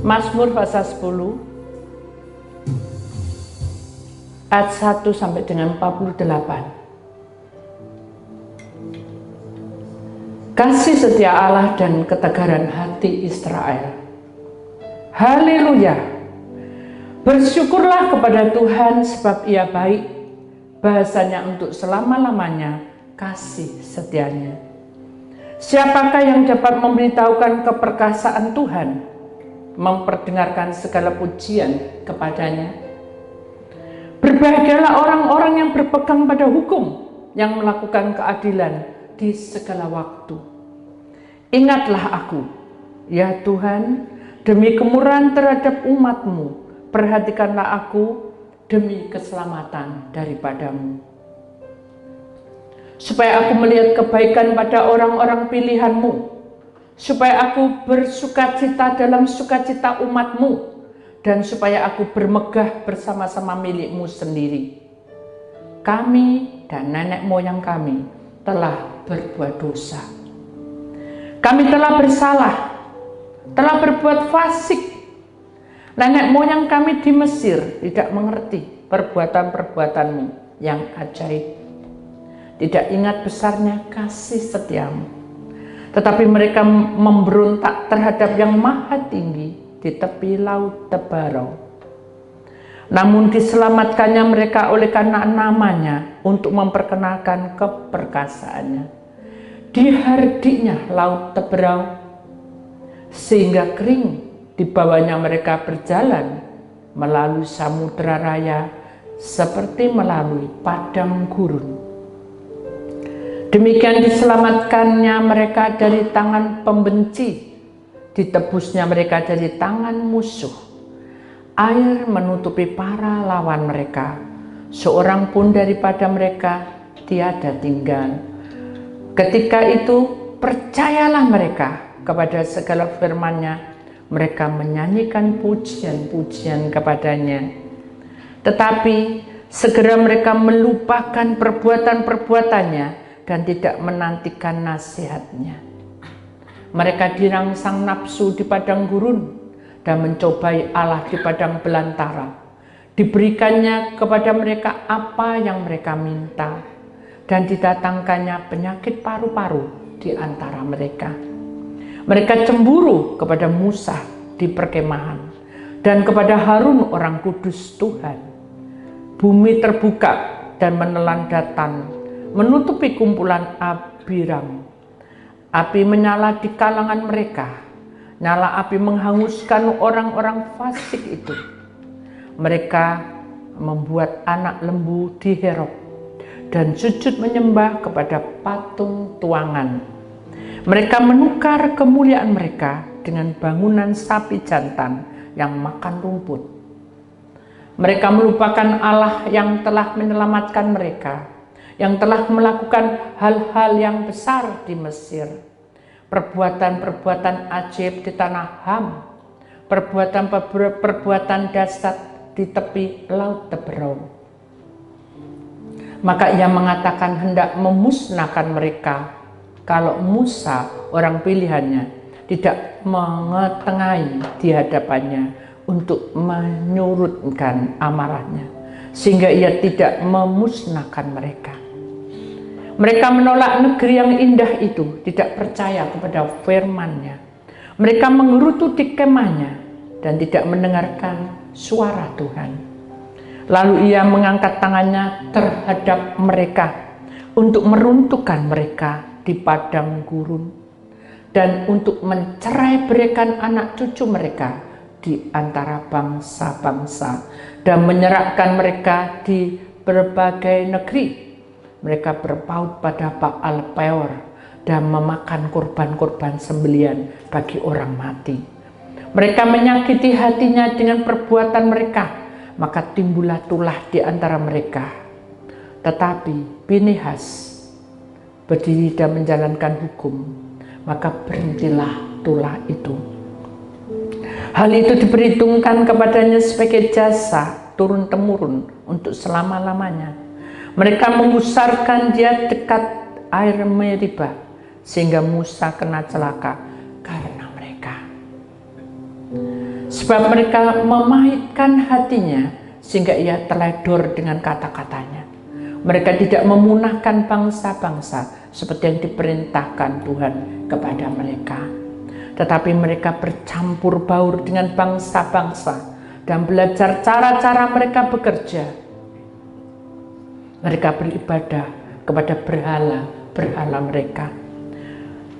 Mazmur pasal 10 ayat 1 sampai dengan 48. Kasih setia Allah dan ketegaran hati Israel. Haleluya. Bersyukurlah kepada Tuhan sebab Ia baik, bahasanya untuk selama-lamanya kasih setianya. Siapakah yang dapat memberitahukan keperkasaan Tuhan, memperdengarkan segala pujian kepadanya? Berbahagialah orang-orang yang berpegang pada hukum, yang melakukan keadilan di segala waktu. Ingatlah aku, ya Tuhan, demi kemurahan terhadap umat-Mu, perhatikanlah aku demi keselamatan daripadamu. Supaya aku melihat kebaikan pada orang-orang pilihan-Mu, supaya aku bersukacita dalam sukacita umat-Mu, dan supaya aku bermegah bersama-sama milik-Mu sendiri. Kami dan nenek moyang kami telah berbuat dosa. Kami telah bersalah, telah berbuat fasik. Nenek moyang kami di Mesir tidak mengerti perbuatan-perbuatan-Mu yang ajaib. Tidak ingat besarnya kasih setiamu, tetapi mereka memberontak terhadap yang maha tinggi di tepi laut Tebarau. Namun diselamatkannya mereka oleh karena namanya, untuk memperkenalkan keperkasaannya. Dihardiknya laut Tebarau sehingga kering, di bawahnya mereka berjalan melalui samudera raya seperti melalui padang gurun. Demikian diselamatkannya mereka dari tangan pembenci, ditebusnya mereka dari tangan musuh. Air menutupi para lawan mereka, seorang pun daripada mereka tiada tinggal. Ketika itu percayalah mereka kepada segala firman-Nya, mereka menyanyikan pujian-pujian kepadanya. Tetapi segera mereka melupakan perbuatan-perbuatannya dan tidak menantikan nasihat-Nya. Mereka dirangsang nafsu di padang gurun dan mencobai Allah di padang belantara. Diberikannya kepada mereka apa yang mereka minta, dan didatangkannya penyakit paru-paru di antara mereka. Mereka cemburu kepada Musa di perkemahan dan kepada Harun orang kudus Tuhan. Bumi terbuka dan menelan datan, menutupi kumpulan Abiram. Api menyala di kalangan mereka. Nyala api menghanguskan orang-orang fasik itu. Mereka membuat anak lembu di Herok dan sujud menyembah kepada patung tuangan. Mereka menukar kemuliaan mereka dengan bangunan sapi jantan yang makan rumput. Mereka melupakan Allah yang telah menyelamatkan mereka, yang telah melakukan hal-hal yang besar di Mesir, perbuatan-perbuatan ajaib di tanah Ham, perbuatan dahsyat di tepi laut Tebarau. Maka ia mengatakan hendak memusnahkan mereka, kalau Musa orang pilihannya tidak mengetengahi di hadapannya untuk menyurutkan amarahnya, sehingga ia tidak memusnahkan mereka. Mereka menolak negeri yang indah itu, tidak percaya kepada firman-Nya. Mereka menggerutu di kemahnya dan tidak mendengarkan suara Tuhan. Lalu ia mengangkat tangannya terhadap mereka untuk meruntuhkan mereka di padang gurun dan untuk mencerai-beraikan anak cucu mereka di antara bangsa-bangsa dan menyerahkan mereka di berbagai negeri. Mereka berpaut pada Baal Peor dan memakan korban-korban sembelian bagi orang mati. Mereka menyakiti hatinya dengan perbuatan mereka, maka timbullah tulah di antara mereka. Tetapi Pinehas berdiri dan menjalankan hukum, maka berhentilah tulah itu. Hal itu diperhitungkan kepadanya sebagai jasa turun-temurun untuk selama-lamanya. Mereka membesarkan dia dekat air Meribah, sehingga Musa kena celaka karena mereka. sebab mereka memahitkan hatinya sehingga ia teledor dengan kata-katanya. Mereka tidak memunahkan bangsa-bangsa seperti yang diperintahkan Tuhan kepada mereka, tetapi mereka bercampur baur dengan bangsa-bangsa dan belajar cara-cara mereka bekerja. Mereka beribadah kepada berhala-berhala mereka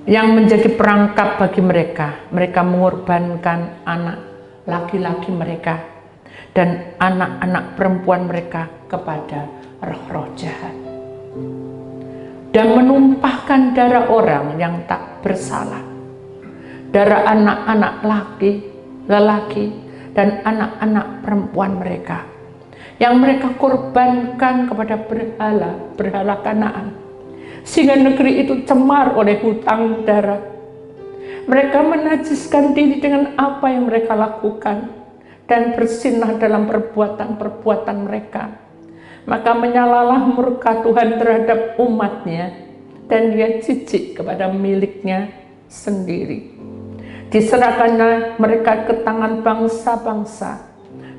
yang menjadi perangkap bagi mereka. Mereka mengorbankan anak laki-laki mereka dan anak-anak perempuan mereka kepada roh-roh jahat, dan menumpahkan darah orang yang tak bersalah, darah anak-anak lelaki dan anak-anak perempuan mereka yang mereka korbankan kepada berhala Kanaan, sehingga negeri itu cemar oleh hutang darah. Mereka menajiskan diri dengan apa yang mereka lakukan dan bersinah dalam perbuatan-perbuatan mereka. Maka menyalalah murka Tuhan terhadap umatnya, dan dia jijik kepada miliknya sendiri. Diserahkannya mereka ke tangan bangsa-bangsa,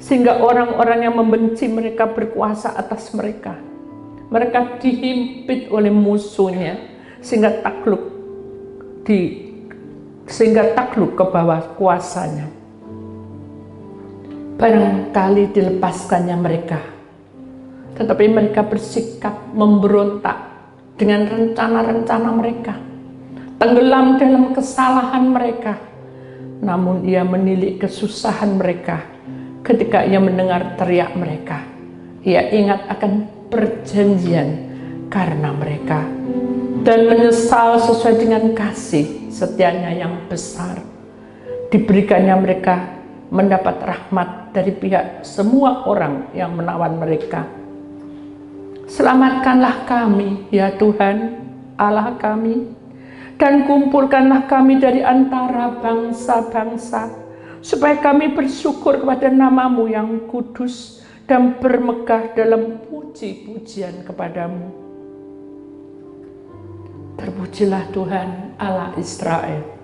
sehingga orang-orang yang membenci mereka berkuasa atas mereka. Mereka dihimpit oleh musuhnya, sehingga takluk ke bawah kuasanya. Barangkali dilepaskannya mereka, tetapi mereka bersikap memberontak dengan rencana-rencana mereka, tenggelam dalam kesalahan mereka. Namun ia menilik kesusahan mereka ketika ia mendengar teriak mereka. Ia ingat akan perjanjian karena mereka dan menyesal sesuai dengan kasih setianya yang besar. Diberikannya mereka mendapat rahmat dari pihak semua orang yang menawan mereka. Selamatkanlah kami, ya Tuhan, Allah kami, dan kumpulkanlah kami dari antara bangsa-bangsa, supaya kami bersyukur kepada nama-Mu yang kudus dan bermegah dalam puji-pujian kepadamu. Terpujilah Tuhan Allah Israel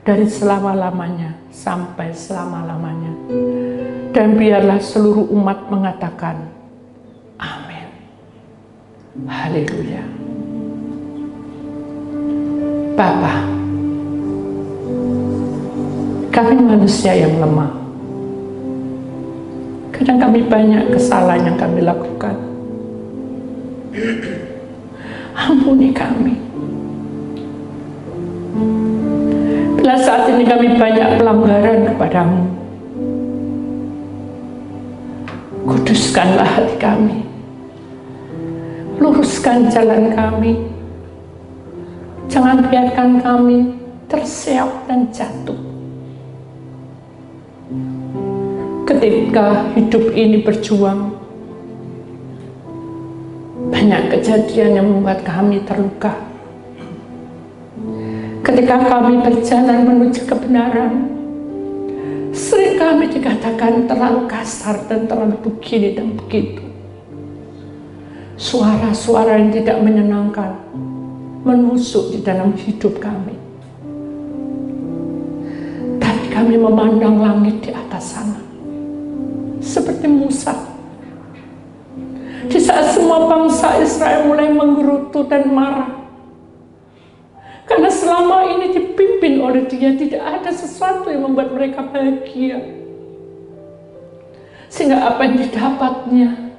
dari selama-lamanya sampai selama-lamanya. Dan biarlah seluruh umat mengatakan, amin. Haleluya. Bapa, kami manusia yang lemah. Kadang kami banyak kesalahan yang kami lakukan. Ampuni kami. Bila saat ini kami banyak pelanggaran kepadamu, kuduskanlah hati kami, luruskan jalan kami, jangan biarkan kami terseok dan jatuh. Ketika hidup ini berjuang, banyak kejadian yang membuat kami terluka. Ketika kami berjalan menuju kebenaran, sering kami dikatakan terlalu kasar dan terlalu begini dan begitu. Suara-suara yang tidak menyenangkan menusuk di dalam hidup kami. Tapi kami memandang langit di atas sana, seperti Musa. Di saat semua bangsa Israel mulai menggerutu dan marah, karena selama ini dipimpin oleh dia, tidak ada sesuatu yang membuat mereka bahagia. Sehingga apa yang didapatnya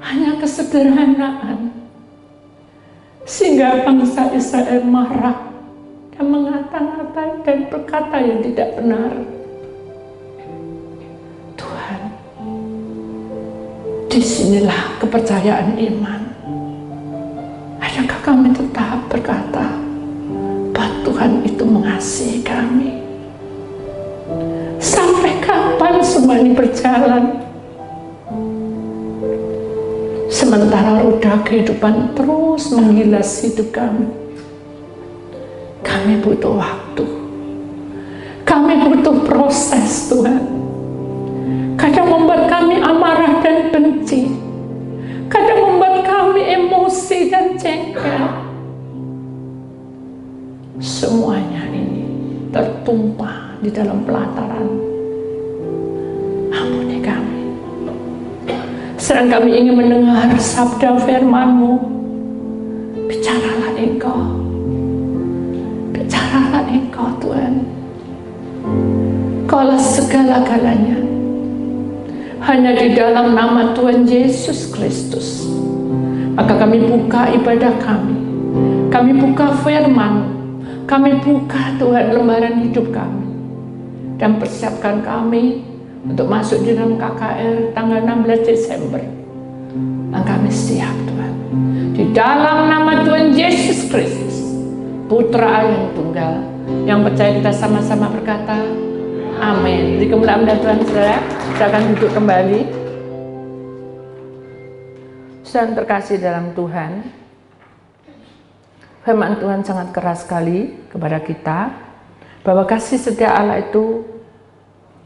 hanya kesederhanaan. Sehingga bangsa Israel marah dan mengata-ngatai dan berkata yang tidak benar. Tuhan, disinilah kepercayaan iman. Adakah kami tetap berkata, Tuhan itu mengasihi kami? Sampai kapan semua ini berjalan? Sementara roda kehidupan terus menghilas hidup kami. Kami butuh waktu. Kami butuh proses, Tuhan. Kadang membuat kami amarah dan benci. Kadang membuat kami emosi dan jengkel. Semuanya ini tertumpah di dalam pelataran Sedang kami ingin mendengar sabda firman-Mu. Bicaralah Engkau. Bicaralah Engkau Tuhan. Kaulah segala-galanya. Hanya di dalam nama Tuhan Yesus Kristus. Maka kami buka ibadah kami. Kami buka firman. Kami buka Tuhan lembaran hidup kami. Dan persiapkan kami untuk masuk di dalam KKR tanggal 16 Desember. Dan kami siap Tuhan. Di dalam nama Tuhan Yesus Kristus, Putra Allah yang tunggal, yang percaya kita sama-sama berkata, amin. Di kemuliaan Tuhan, saudara, silakan duduk kembali. Saudara terkasih dalam Tuhan, firman Tuhan sangat keras sekali kepada kita, bahwa kasih setia Allah itu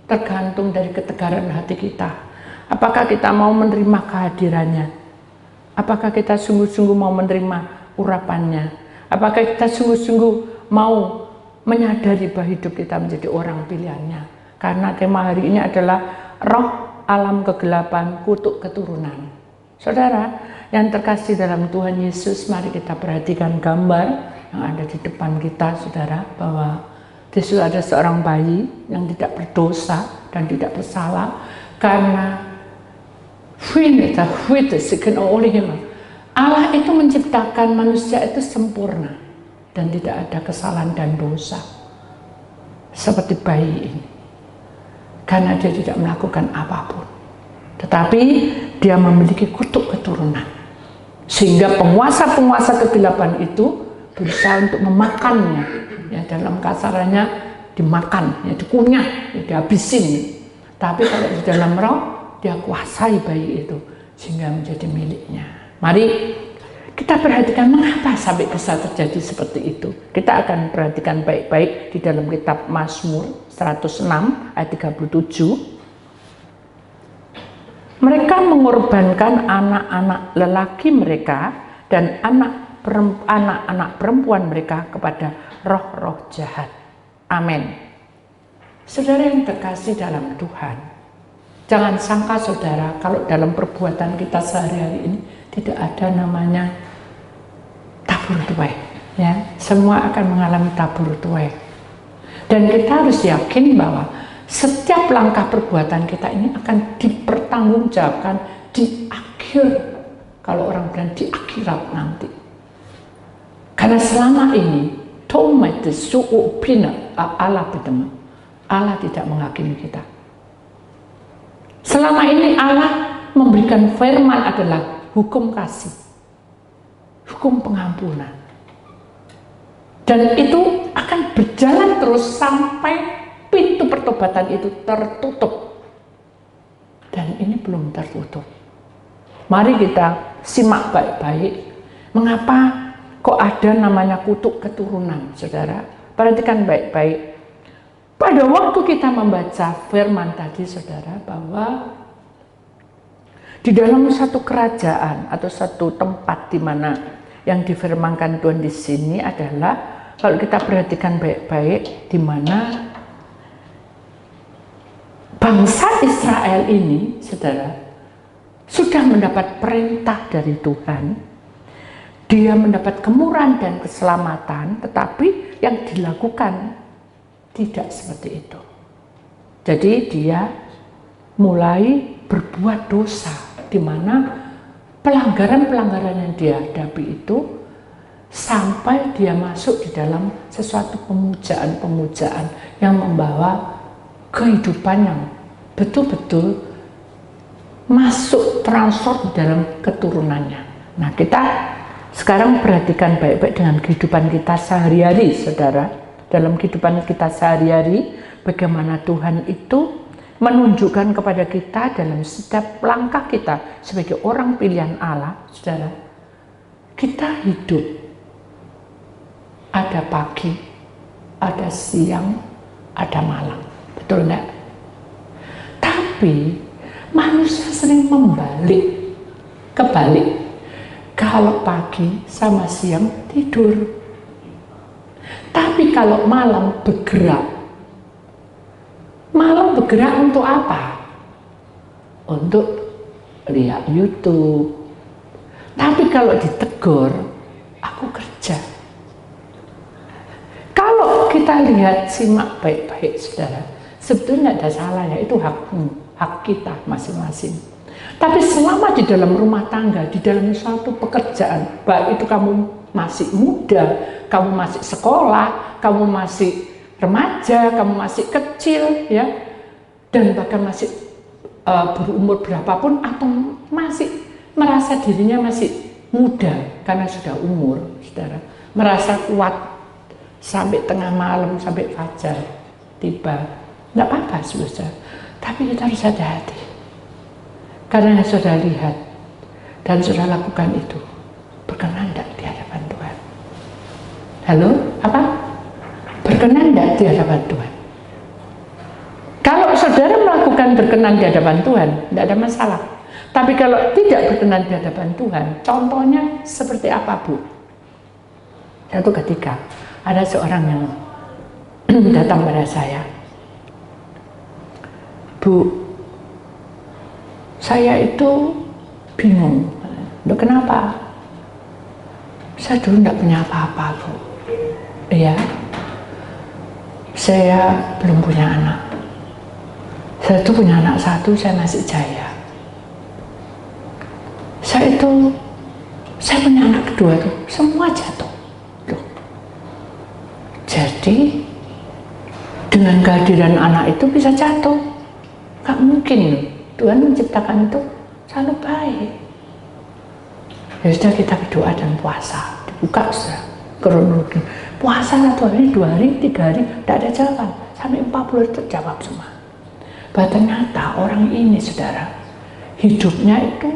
tergantung dari ketegaran hati kita. Apakah kita mau menerima kehadirannya? Apakah kita sungguh-sungguh mau menerima urapannya? Apakah kita sungguh-sungguh mau menyadari bahwa hidup kita menjadi orang pilihannya? Karena tema hari ini adalah roh alam kegelapan, kutuk keturunan. Saudara yang terkasih dalam Tuhan Yesus, mari kita perhatikan gambar yang ada di depan kita, saudara, bahwa Yesus ada seorang bayi yang tidak berdosa dan tidak bersalah, karena Allah itu menciptakan manusia itu sempurna dan tidak ada kesalahan dan dosa seperti bayi ini, karena dia tidak melakukan apapun, tetapi dia memiliki kutuk keturunan, sehingga penguasa-penguasa kegelapan itu berusaha untuk memakannya, ya, dalam kasarannya dimakan, ya, dikunyah, ya, dihabisin. Tapi kalau di dalam roh, dia kuasai bayi itu sehingga menjadi miliknya. Mari kita perhatikan mengapa sampai bisa terjadi seperti itu. Kita akan perhatikan baik-baik di dalam kitab Mazmur 106 ayat 37. Mereka mengorbankan anak-anak lelaki mereka dan anak-anak perempuan mereka kepada roh-roh jahat. Amin. Saudara yang terkasih dalam Tuhan, jangan sangka saudara kalau dalam perbuatan kita sehari-hari ini tidak ada namanya tabur tuai, ya. Semua akan mengalami tabur tuai. Dan kita harus yakin bahwa setiap langkah perbuatan kita ini akan dipertanggungjawabkan di akhir, kalau orang bilang di akhirat nanti. Karena selama ini Allah tidak menghakimi kita. Selama ini Allah memberikan firman adalah hukum kasih, hukum pengampunan, dan itu akan berjalan terus sampai pintu pertobatan itu tertutup. Dan ini belum tertutup. Mari kita simak baik-baik mengapa kok ada namanya kutuk keturunan, saudara. Perhatikan baik-baik. Pada waktu kita membaca firman tadi, saudara, bahwa di dalam satu kerajaan atau satu tempat di mana yang difirmankan Tuhan di sini adalah, kalau kita perhatikan baik-baik, di mana bangsa Israel ini, saudara, sudah mendapat perintah dari Tuhan. Dia mendapat kemurahan dan keselamatan, tetapi yang dilakukan tidak seperti itu. Jadi dia mulai berbuat dosa, di mana pelanggaran-pelanggaran yang dia hadapi itu sampai dia masuk di dalam sesuatu pemujaan-pemujaan yang membawa kehidupan yang betul-betul masuk transfer di dalam keturunannya. Nah, kita sekarang perhatikan baik-baik dengan kehidupan kita sehari-hari, saudara. Dalam kehidupan kita sehari-hari, bagaimana Tuhan itu menunjukkan kepada kita dalam setiap langkah kita sebagai orang pilihan Allah, saudara. Kita hidup, ada pagi, ada siang, ada malam. Betul enggak? Tapi manusia sering kebalik. Kalau pagi sama siang tidur, tapi kalau malam bergerak. Malam bergerak untuk apa? Untuk lihat YouTube. Tapi kalau ditegur, aku kerja. Kalau kita lihat, simak baik-baik saudara, sebetulnya ada salahnya, itu hak kita masing-masing. Tapi selama di dalam rumah tangga, di dalam suatu pekerjaan, baik itu kamu masih muda, kamu masih sekolah, kamu masih remaja, kamu masih kecil, ya, dan bahkan masih berumur berapapun, atau masih merasa dirinya masih muda karena sudah umur, saudara, merasa kuat sampai tengah malam, sampai fajar tiba, tidak apa-apa, saudara. Tapi kita harus hati-hati, karena yang sudah lihat dan sudah lakukan itu berkenan tidak di hadapan Tuhan? Halo, apa? Berkenan tidak di hadapan Tuhan? Kalau saudara melakukan berkenan di hadapan Tuhan, tidak ada masalah. Tapi kalau tidak berkenan di hadapan Tuhan, contohnya seperti apa, Bu? Satu ketika ada seorang yang datang pada saya, Bu, saya itu bingung. Loh, kenapa? Saya dulu tidak punya apa-apa, Bu. Iya, saya belum punya anak. Saya itu punya anak satu, saya masih jaya. Saya punya anak kedua tuh, semua jatuh. Loh. Jadi dengan kehadiran anak itu bisa jatuh. Gak mungkin loh. Tuhan menciptakan itu selalu baik. Ya sudah, kita berdoa dan puasa. Dibuka sudah kronologi. Puasa 1 hari, 2 hari, 3 hari, tidak ada jawaban. Sampai 40 hari terjawab semua. Bahwa ternyata orang ini, saudara, hidupnya itu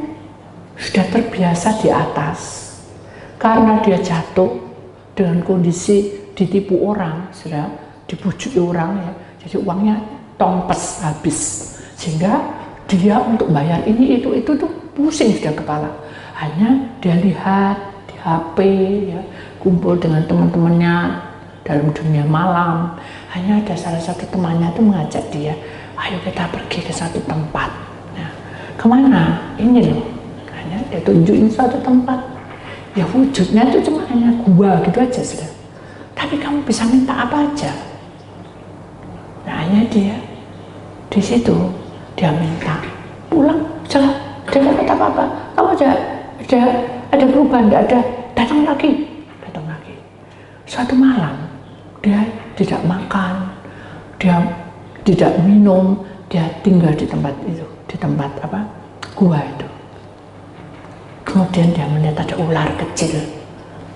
sudah terbiasa di atas. Karena dia jatuh dengan kondisi ditipu orang, saudara, dibujuki orang, ya. Jadi uangnya tompes habis. Sehingga dia untuk bayar ini, itu tuh pusing sudah kepala. Hanya dia lihat di HP, ya, kumpul dengan teman-temannya dalam dunia malam. Hanya ada salah satu temannya itu mengajak dia, ayo kita pergi ke satu tempat. Nah, kemana? Ini loh. Hanya dia tunjukin suatu tempat. Ya wujudnya itu cuma hanya gua gitu aja sudah. Tapi kamu bisa minta apa aja. Nah, hanya dia di situ dia minta pulang, jalan, dia tidak kata apa-apa. Kamu ada perubahan, tidak ada, datang lagi. Suatu malam dia tidak makan, dia tidak minum, dia tinggal di tempat itu, di tempat apa, gua itu. Kemudian dia melihat ada ular kecil,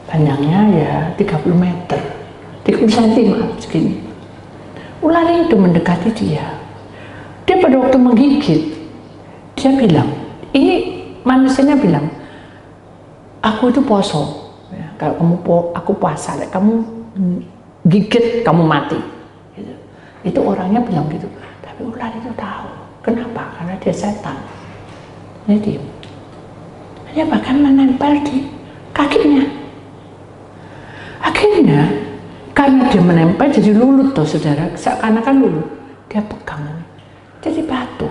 panjangnya ya 30 meter, 30 cm segini. Ular itu mendekati dia. Dia pada waktu menggigit, dia bilang, ini manusianya bilang, aku itu poso, ya, kalau aku puasa, kamu gigit, kamu mati. Gitu. Itu orangnya bilang gitu. Tapi ular itu tahu, kenapa? Karena dia setan. Jadi dia bahkan menempel di kakinya. Akhirnya karena dia menempel jadi lulut tuh, saudara, seakan-akan lulut. Dia pegang, jadi batu.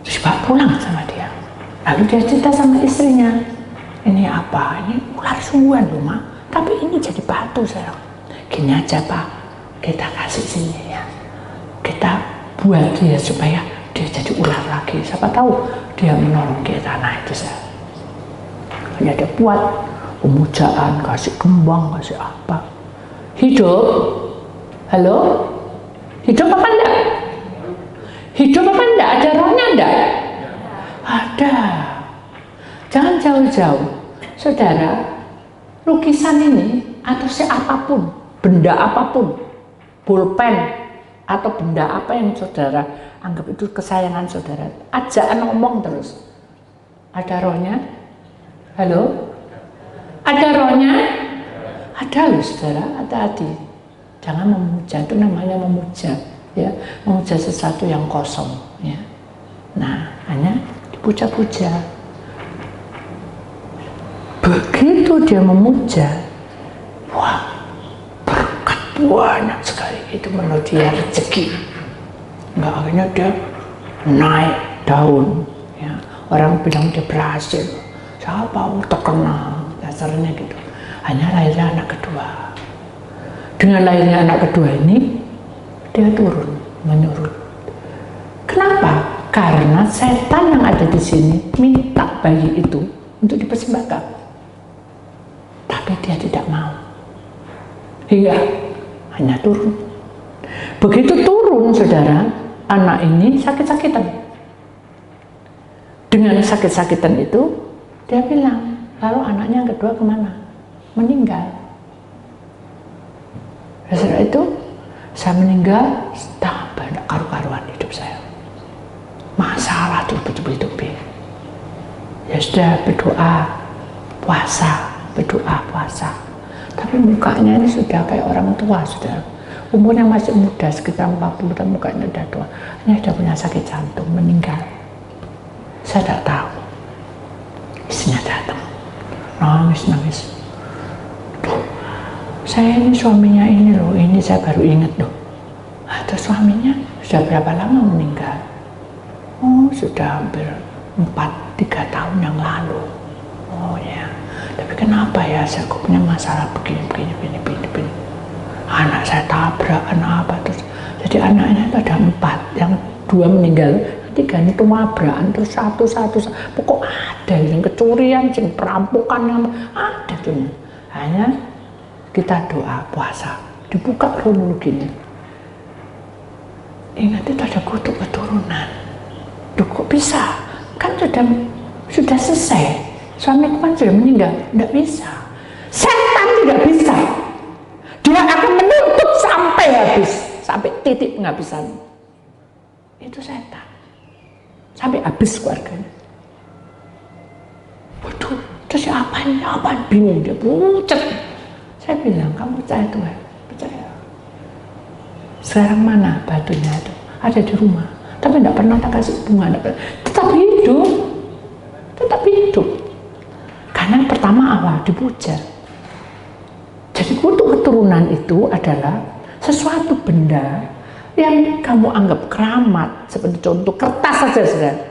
Terus bawa pulang sama dia. Lalu dia cerita sama istrinya, ini apa? Ini ular sungguhan loh, Ma. Tapi ini jadi batu, sayang. Gini aja, Pak, kita kasih sini ya. Kita buat dia supaya dia jadi ular lagi. Siapa tahu dia menolong kita. Nah itu saya. Hanya dia buat pemujaan, kasih kembang, kasih apa. Hidup. Halo? Hidup apa enggak? Hidup apa enggak? Ada rohnya enggak? Ada. Jangan jauh-jauh. Saudara, lukisan ini atau siapapun, benda apapun, pulpen atau benda apa yang saudara anggap itu kesayangan saudara, ajaan ngomong terus. Ada rohnya? Halo? Ada rohnya? Ada loh, saudara, hati-hati. Jangan memuja, itu namanya memuja, ya, memuja sesuatu yang kosong, ya. Nah, hanya dipuja-puja. Begitu dia memuja, wah, berkat banyak sekali, itu menurut dia rezeki. Enggak, akhirnya dia naik daun. Ya. Orang bilang dia berhasil. Siapa terkenal, dasarnya gitu. Hanya lahirnya anak kedua. Dengan lahirnya anak kedua ini, dia turun, menurun. Kenapa? Karena setan yang ada di sini minta bayi itu untuk dipersembahkan, tapi dia tidak mau. Hingga hanya turun. Begitu turun, saudara, anak ini sakit-sakitan. Dengan sakit-sakitan itu, dia bilang, lalu anaknya yang kedua kemana? Meninggal. Setelah itu, saya meninggal, tambah tidak karu-karuan hidup saya. Masalah tuh betul-betul. Ya sudah, berdoa, puasa, berdoa, puasa. Tapi mukanya ini sudah kayak orang tua, sudah. Umurnya masih muda, sekitar 40 tahun, mukanya sudah tua. Ini sudah punya sakit jantung, meninggal. Saya tidak tahu. Istrinya datang, nangis. Tuh, saya ini suaminya ini loh, ini saya baru ingat loh. Atau suaminya sudah berapa lama meninggal? Oh, sudah hampir 3 tahun yang lalu. Oh ya, tapi kenapa ya saya kok punya masalah begini. Anak saya tabrak, anak apa terus. Jadi anaknya itu ada 4, yang 2 meninggal, 3 itu tabrakan terus satu. Pokok ada yang kecurian, yang perampokan, yang ada tuh. Hanya kita doa, puasa, dibuka kronologinya. Ingat itu ada kutuk keturunan. Duh, kok bisa? Kan sudah selesai. Suamiku kan sudah meninggal, tidak bisa. Setan tidak bisa. Dia akan menuntut sampai habis, sampai titik penghabisan. Itu setan. Sampai habis keluarganya. Waduh, terus apa ini? Bingung dia, pucat. Saya bilang, kamu percaya Tuhan? Percaya. Sekarang mana batunya itu? Ada di rumah. Tapi tidak pernah tak kasih bunga, tetap hidup. Karena yang pertama awal dipuja. Jadi kutuk keturunan itu adalah sesuatu benda yang kamu anggap keramat, seperti contoh kertas saja, saudara.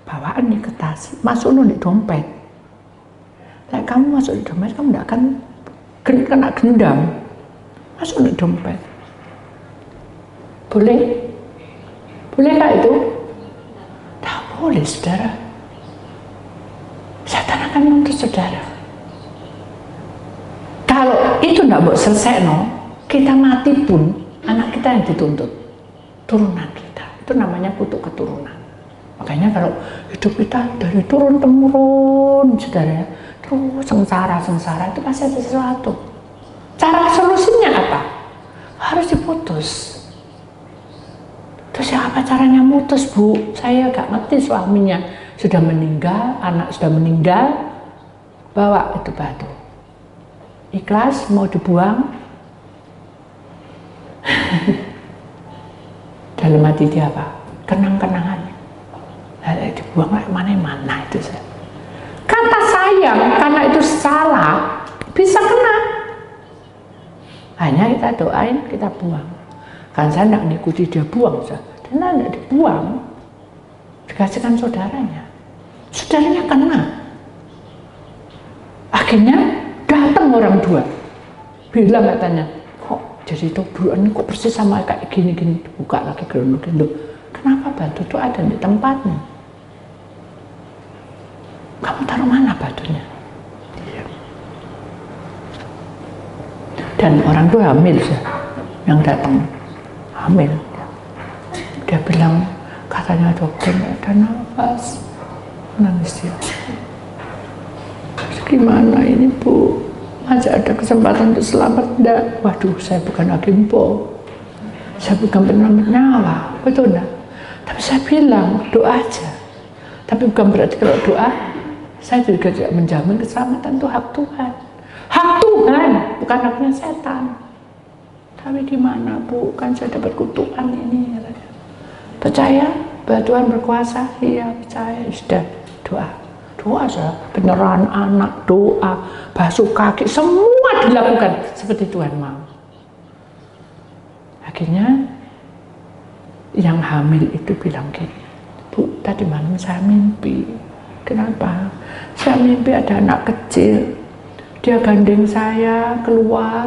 Bawaan nih kertas, masuk di dompet. Nah, kamu masuk di dompet, kamu tidak akan kena gendam. Masuk di dompet. Boleh? Bolehkah itu? Tak boleh, saudara. Setan akan menuntut saudara. Kalau itu tidak mau selesai, kita mati pun anak kita yang dituntut, turunan kita. Itu namanya kutuk keturunan. Makanya kalau hidup kita dari turun temurun, saudara, terus sengsara itu pasti ada sesuatu. Cara solusinya apa? Harus diputus. Terus apa caranya mutus, Bu? Saya gak ngerti, suaminya sudah meninggal, anak sudah meninggal, bawa itu batu. Ikhlas mau dibuang. Dalam hati dia apa? Kenang-kenangan. Dibuang mana itu saya. Kata sayang karena itu salah bisa kena. Hanya kita doain, kita buang. Kan saya tidak mengikuti dia buang, dan tidak dibuang, dikasihkan saudaranya. Saudaranya kena. Akhirnya datang orang 2, bilang katanya, kok jadi tobuan kok persis sama kayak gini, buka lagi kronologi. Kenapa batu itu ada di tempatnya? Kamu taruh mana batunya? Dan orang itu hamil ya, yang datang hamil. Dia bilang, katanya dokter nggak ada nafas, nangis dia. Gimana ini, Bu? Masih ada kesempatan untuk selamat enggak? Waduh, saya bukan Agimpo, saya bukan penyelamat nyawa, betul enggak? Tapi saya bilang doa aja. Tapi bukan berarti kalau doa saya juga tidak menjamin keselamatan, itu hak Tuhan. Hak Tuhan, bukan haknya setan. Tapi di mana, Bu? Kan saya dapat kutukan ini. Percaya bahwa Tuhan berkuasa? Iya, percaya. Sudah, doa. Doa saja, penyerahan anak, doa, basuh kaki, semua dilakukan seperti Tuhan mau. Akhirnya yang hamil itu bilang gini, Bu, tadi malam saya mimpi. Kenapa? Saya mimpi ada anak kecil, dia gandeng saya keluar,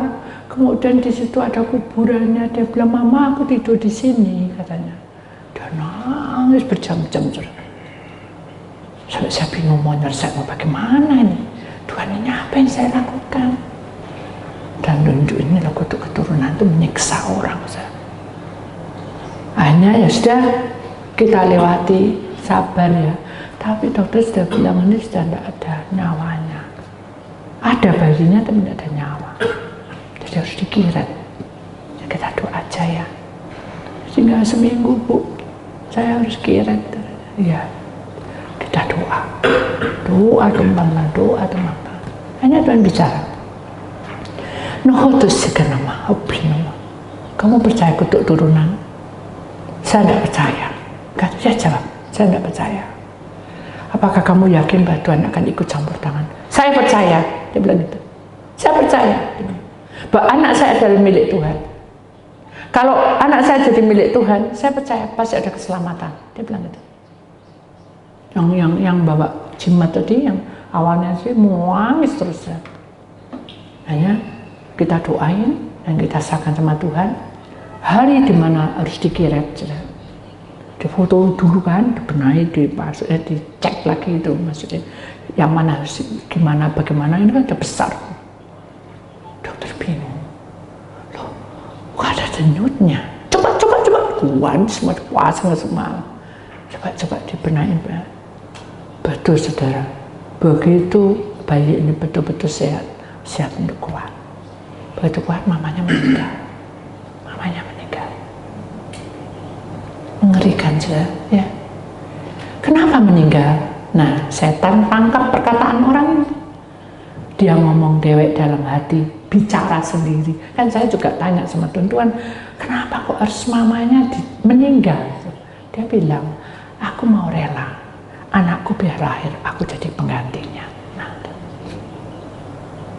kemudian di situ ada kuburannya. Dia bilang, Mama, aku tidur di sini, katanya. Dia nangis berjam-jam. Sampai saya bingung mau nyelesai, mau bagaimana ini? Tuhan, ini apa yang saya lakukan? Dan nunjukin loh, keturunan itu menyiksa orang. Akhirnya ya sudah, kita lewati, sabar ya. Tapi dokter sudah bilang ini sudah tidak ada nyawanya. Ada bayinya tapi tidak ada nyawa. Jadi harus dikiret. Ya, kita doa aja ya. Sehingga seminggu, Bu, saya harus kiret. Ya, kita doa. Doa teman-teman, doa teman-teman. Hanya Tuhan bicara. Nuhutus segenama, hubinama. Kamu percaya kutuk turunan? Saya tidak percaya. Kata saya jawab, saya tidak percaya. Apakah kamu yakin bahwa Tuhan akan ikut campur tangan? Saya percaya. Dia bilang gitu. Saya percaya. Bahwa anak saya adalah milik Tuhan. Kalau anak saya jadi milik Tuhan, saya percaya pasti ada keselamatan. Dia bilang gitu. Yang bawa jimat tadi, yang awalnya sih nangis terus. Hanya kita doain dan kita serahkan sama Tuhan. Hari dimana harus dikiret, difoto dulu kan, dibenahi, dicek lagi itu, maksudnya yang mana harus gimana, bagaimana, ini kan udah besar. Dokter bingung, loh, kok ada denyutnya? Coba, kuat semua puasa semalam. Coba dibenahi, betul saudara. Begitu bayi ini betul-betul sehat, siap untuk kuat. Begitu kuat, mamanya meninggal. Mengerikan saja, ya. Kenapa meninggal? Nah, setan tangkap perkataan orang. Dia ngomong dewek dalam hati, bicara sendiri. Kan saya juga tanya sama Tuhan, kenapa kok harus mamanya meninggal? Dia bilang, aku mau rela, anakku biar lahir, aku jadi penggantinya. Nah,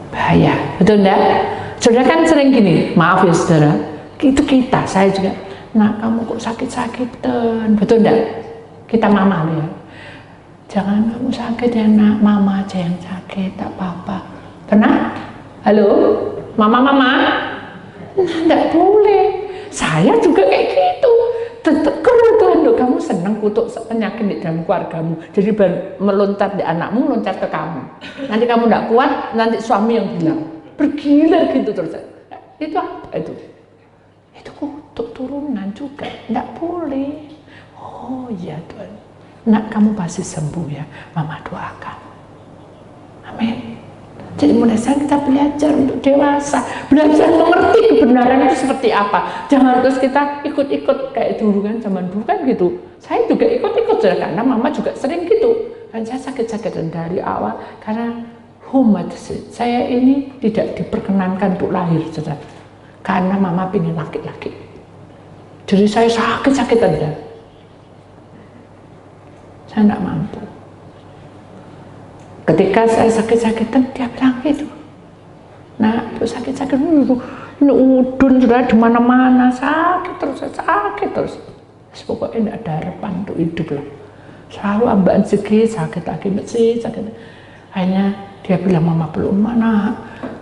bahaya, betul enggak? Saudara kan sering gini, maaf ya saudara, itu kita, saya juga. Nah, kamu kok sakit-sakitan, betul enggak? Kita mama ya. Jangan kamu sakit ya nak, mama aja yang sakit, tak apa-apa. Pernah? Halo? Mama? Nah, enggak boleh. Saya juga kayak gitu. Kalau Tuhan, kamu senang kutuk penyakit di dalam keluargamu. Jadi melontar di anakmu, loncat ke kamu. Nanti kamu enggak kuat, nanti suami yang bilang. Bergilir gitu terus. Itu apa itu? Itu kutuk turunan juga, enggak boleh. Oh iya Tuhan, nak kamu pasti sembuh ya, mama doakan. Amin. Jadi mulai sekarang kita belajar untuk dewasa, belajar mengerti kebenaran itu seperti apa. Jangan terus kita ikut-ikut kayak dulu kan, zaman dulu kan gitu. Saya juga ikut-ikut karena mama juga sering gitu. Kan saya sakit-sakitan dari awal karena saya ini tidak diperkenankan untuk lahir, saudara. Karena mama pengen laki-laki. Jadi saya sakit-sakitan ya. Saya tidak mampu. Ketika saya sakit-sakitan, dia bilang gitu. Nah, itu sakit-sakit ini udun sudah di mana-mana, sakit terus. Pokoknya tidak ada harapan untuk hidup lah. Selalu ambaan segi, sakit lagi, sakit. Akhirnya dia bilang, mama belum mana.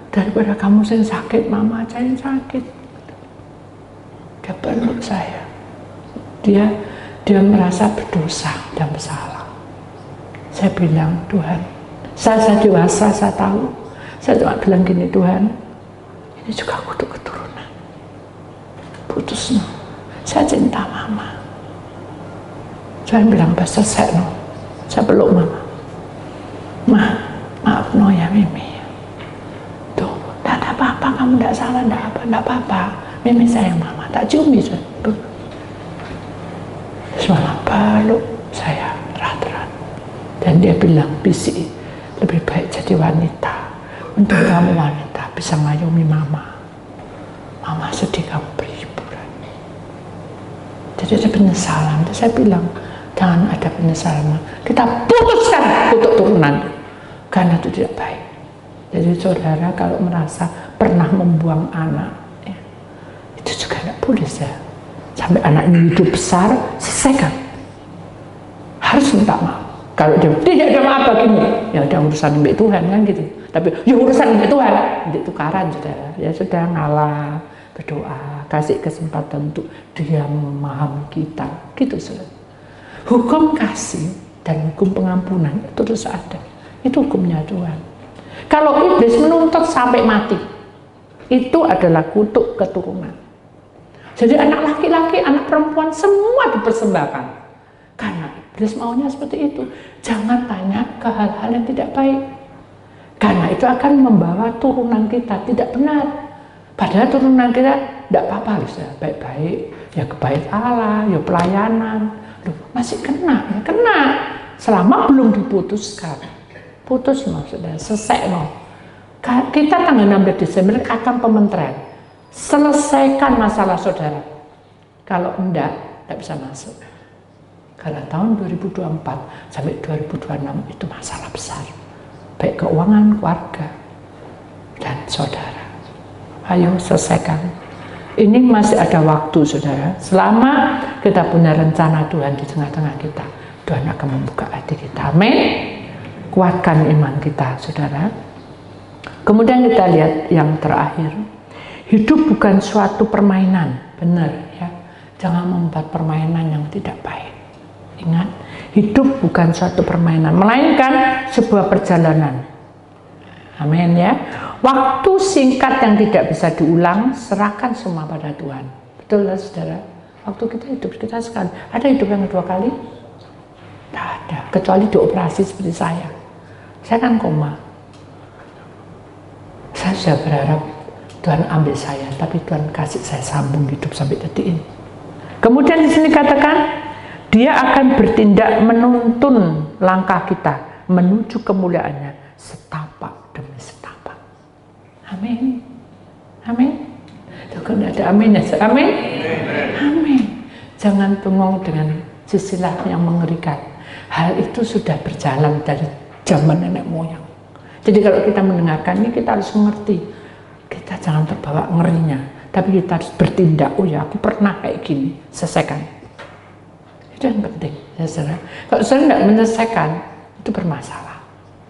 Daripada kamu yang sakit, mama aja yang sakit. Dia peluk saya. Dia merasa berdosa dan bersalah. Saya bilang, Tuhan, saya dewasa, saya tahu. Saya cuma bilang gini, Tuhan, ini juga kutuk keturunan. Putus no. Saya cinta mama. Saya bilang, selesai no. Saya peluk mama. Maaf no ya Mimi. Tuh, tidak ada apa-apa, kamu tidak salah, tidak apa-apa. Mimi sayang mama, tak cium bisa. Semalam peluk saya erat-erat. Dan dia bilang, Bisi, lebih baik jadi wanita. Untuk kamu wanita bisa ngayomi mama. Mama sedih, kamu berhiburan. Jadi ada penyesalan. Terus saya bilang, jangan ada penyesalan. Kita putuskan untuk turunan. Karena itu tidak baik. Jadi saudara kalau merasa pernah membuang anak, ya, itu juga tidak boleh. Saya sampai anaknya hidup besar, selesaikan. Harus minta maaf. Kalau dia tidak ada maaf begini, ya udah urusan dengan Tuhan kan gitu. Tapi ya urusan dengan Tuhan, itu tukaran saudara. Ya sudah, ngalah, berdoa, kasih kesempatan untuk dia memahami kita, gitu saudara. Hukum kasih dan hukum pengampunan itu terus ada. Itu hukumnya Tuhan. Kalau iblis menuntut sampai mati, itu adalah kutuk keturunan. Jadi anak laki-laki, anak perempuan semua dipersembahkan. Karena iblis maunya seperti itu. Jangan tanya ke hal-hal yang tidak baik. Karena itu akan membawa turunan kita tidak benar. Padahal turunan kita tidak apa-apa, ya baik-baik, ya kebaikan Allah, ya pelayanan. Loh, masih kena, ya kena. Selama belum diputuskan. Putus maksudnya, selesai no. Kita tanggal 16 Desember akan pementren. Selesaikan masalah saudara. Kalau enggak bisa masuk. Karena tahun 2024 sampai 2026 itu masalah besar. Baik keuangan, keluarga, dan saudara. Ayo selesaikan. Ini masih ada waktu saudara. Selama kita punya rencana Tuhan di tengah-tengah kita, Tuhan akan membuka hati kita. Amin. Kuatkan iman kita saudara. Kemudian kita lihat yang terakhir. Hidup bukan suatu permainan. Benar ya. Jangan membuat permainan yang tidak baik. Ingat, hidup bukan suatu permainan, melainkan sebuah perjalanan. Amin ya. Waktu singkat yang tidak bisa diulang, serahkan semua pada Tuhan. Betul lah saudara. Waktu kita hidup kita sekali. Ada hidup yang kedua kali? Tidak ada. Kecuali dioperasi seperti saya. Saya kan koma. Saya sudah berharap Tuhan ambil saya, tapi Tuhan kasih saya sambung hidup sampai detik ini. Kemudian di sini katakan, Dia akan bertindak menuntun langkah kita menuju kemuliaannya setapak demi setapak. Amin. Amin. Tidak ada amin ya. Amin. Amin. Jangan bengong dengan sisilah yang mengerikan. Hal itu sudah berjalan dari zaman nenek moyang. Jadi kalau kita mendengarkan ini kita harus mengerti. Kita jangan terbawa ngerinya, tapi kita harus bertindak. Oh ya, aku pernah kayak gini. Selesaikan. Itu yang penting, ya saudara. Kalau saudara tidak menyelesaikan, itu bermasalah.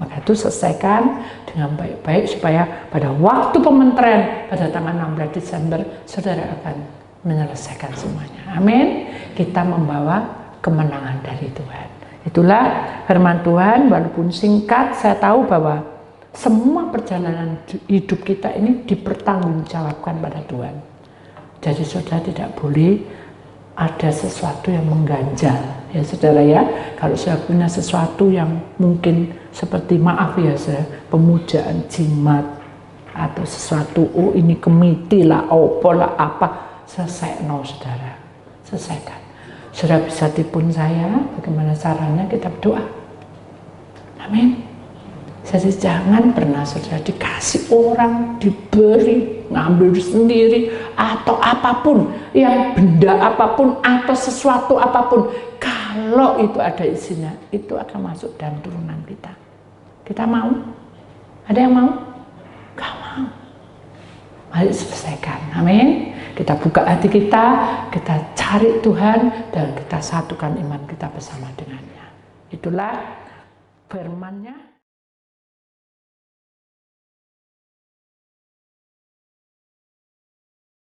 Maka itu selesaikan dengan baik-baik supaya pada waktu pementren pada tanggal 16 Desember, saudara akan menyelesaikan semuanya. Amin. Kita membawa kemenangan dari Tuhan. Itulah firman Tuhan, walaupun singkat, saya tahu bahwa semua perjalanan hidup kita ini dipertanggungjawabkan pada Tuhan. Jadi saudara tidak boleh ada sesuatu yang mengganjal, ya saudara ya. Kalau saya punya sesuatu yang mungkin seperti maaf ya saudara, pemujaan jimat atau sesuatu, oh ini kemiti lah, opo lah, apa, selesai no saudara, selesaikan. Saudara bisa tipun saya, bagaimana caranya? Kita berdoa. Amin. Jadi jangan pernah saudara dikasih orang, diberi, ngambil sendiri, atau apapun, yang benda apapun, atau sesuatu apapun. Kalau itu ada isinya, itu akan masuk dalam turunan kita. Kita mau? Ada yang mau? Gak mau. Mari selesaikan. Amin. Kita buka hati kita cari Tuhan, dan kita satukan iman kita bersama dengannya. Itulah firman-Nya.